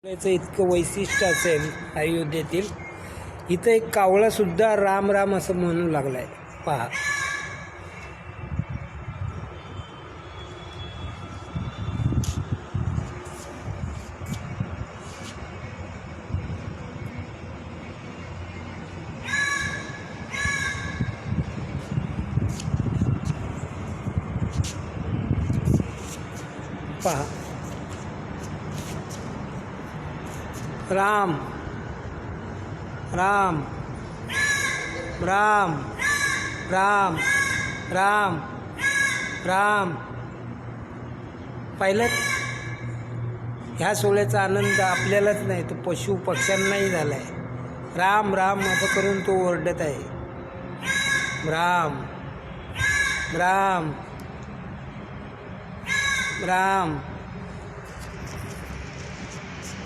याचं इतकं वैशिष्ट्य असेल अयोध्येतील, इथं एक कावळासुद्धा राम राम असं म्हणू लागला आहे. पहा, पहा, राम राम राम राम राम राम. पाहिलं, ह्या सोहळ्याचा आनंद आपल्यालाच नाही तर पशु पक्ष्यांनाही झाला आहे. राम राम असं करून तो ओरडत आहे. राम राम राम.